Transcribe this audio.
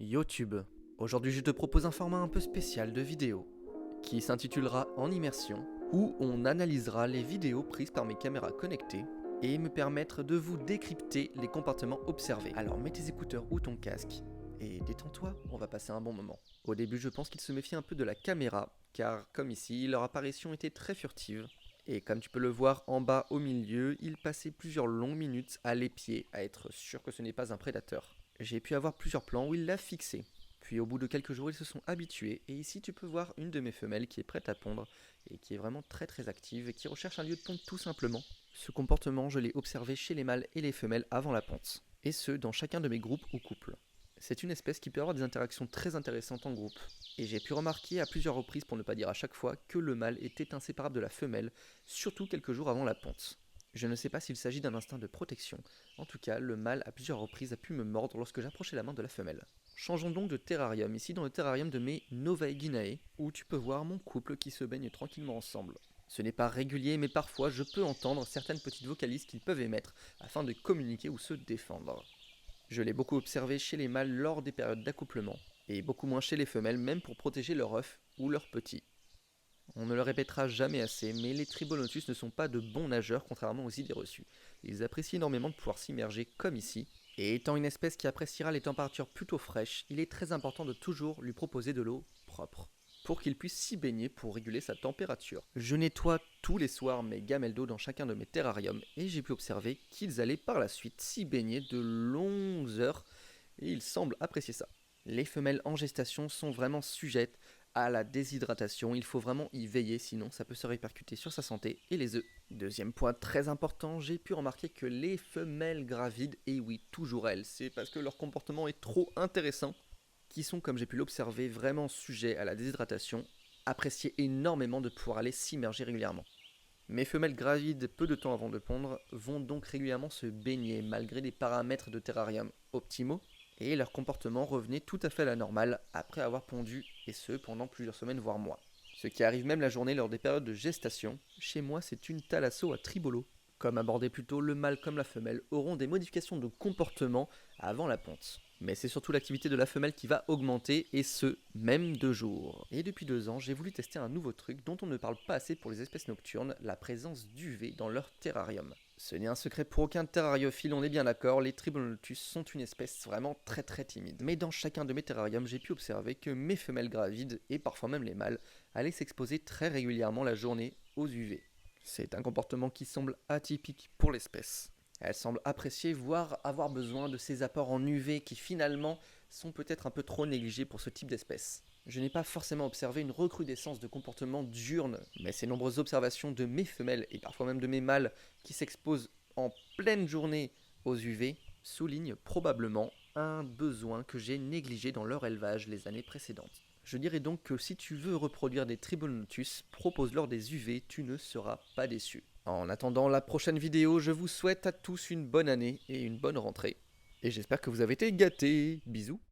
YouTube. Aujourd'hui, je te propose un format un peu spécial de vidéo qui s'intitulera En immersion, où on analysera les vidéos prises par mes caméras connectées et me permettre de vous décrypter les comportements observés. Alors mets tes écouteurs ou ton casque et détends-toi, on va passer un bon moment. Au début, je pense qu'ils se méfient un peu de la caméra, car comme ici, leur apparition était très furtive. Et comme tu peux le voir en bas au milieu, ils passaient plusieurs longues minutes à l'épier, à être sûr que ce n'est pas un prédateur. J'ai pu avoir plusieurs plans où il l'a fixé. Puis au bout de quelques jours, ils se sont habitués, et ici tu peux voir une de mes femelles qui est prête à pondre, et qui est vraiment très active, et qui recherche un lieu de ponte tout simplement. Ce comportement, je l'ai observé chez les mâles et les femelles avant la ponte, et ce, dans chacun de mes groupes ou couples. C'est une espèce qui peut avoir des interactions très intéressantes en groupe, et j'ai pu remarquer à plusieurs reprises, pour ne pas dire à chaque fois, que le mâle était inséparable de la femelle, surtout quelques jours avant la ponte. Je ne sais pas s'il s'agit d'un instinct de protection, en tout cas, le mâle à plusieurs reprises a pu me mordre lorsque j'approchais la main de la femelle. Changeons donc de terrarium, ici dans le terrarium de mes Novaeguinae, où tu peux voir mon couple qui se baigne tranquillement ensemble. Ce n'est pas régulier, mais parfois je peux entendre certaines petites vocalises qu'ils peuvent émettre afin de communiquer ou se défendre. Je l'ai beaucoup observé chez les mâles lors des périodes d'accouplement, et beaucoup moins chez les femelles, même pour protéger leurs œufs ou leurs petits. On ne le répétera jamais assez, mais les Tribonotus ne sont pas de bons nageurs contrairement aux idées reçues. Ils apprécient énormément de pouvoir s'immerger comme ici, et étant une espèce qui appréciera les températures plutôt fraîches, il est très important de toujours lui proposer de l'eau propre, pour qu'il puisse s'y baigner pour réguler sa température. Je nettoie tous les soirs mes gamelles d'eau dans chacun de mes terrariums, et j'ai pu observer qu'ils allaient par la suite s'y baigner de longues heures, et ils semblent apprécier ça. Les femelles en gestation sont vraiment sujettes à la déshydratation, il faut vraiment y veiller, sinon ça peut se répercuter sur sa santé et les œufs. Deuxième point très important, j'ai pu remarquer que les femelles gravides, et oui, toujours elles, c'est parce que leur comportement est trop intéressant, qui sont, comme j'ai pu l'observer, vraiment sujets à la déshydratation, appréciaient énormément de pouvoir aller s'immerger régulièrement. Mes femelles gravides, peu de temps avant de pondre, vont donc régulièrement se baigner malgré des paramètres de terrarium optimaux, et leur comportement revenait tout à fait à la normale après avoir pondu, et ce pendant plusieurs semaines voire mois. Ce qui arrive même la journée lors des périodes de gestation. Chez moi, c'est une thalasso à tribolo. Comme abordé plus tôt, le mâle comme la femelle auront des modifications de comportement avant la ponte. Mais c'est surtout l'activité de la femelle qui va augmenter, et ce, même de jour. Et depuis 2 ans, j'ai voulu tester un nouveau truc dont on ne parle pas assez pour les espèces nocturnes, la présence d'UV dans leur terrarium. Ce n'est un secret pour aucun terrariophile, on est bien d'accord, les Tribonotus sont une espèce vraiment très timide. Mais dans chacun de mes terrariums, j'ai pu observer que mes femelles gravides, et parfois même les mâles, allaient s'exposer très régulièrement la journée aux UV. C'est un comportement qui semble atypique pour l'espèce. Elle semble apprécier, voire avoir besoin de ces apports en UV qui finalement sont peut-être un peu trop négligés pour ce type d'espèce. Je n'ai pas forcément observé une recrudescence de comportement diurne, mais ces nombreuses observations de mes femelles et parfois même de mes mâles qui s'exposent en pleine journée aux UV soulignent probablement un besoin que j'ai négligé dans leur élevage les années précédentes. Je dirais donc que si tu veux reproduire des Tribonotus, propose-leur des UV, tu ne seras pas déçu. En attendant la prochaine vidéo, je vous souhaite à tous une bonne année et une bonne rentrée. Et j'espère que vous avez été gâtés. Bisous.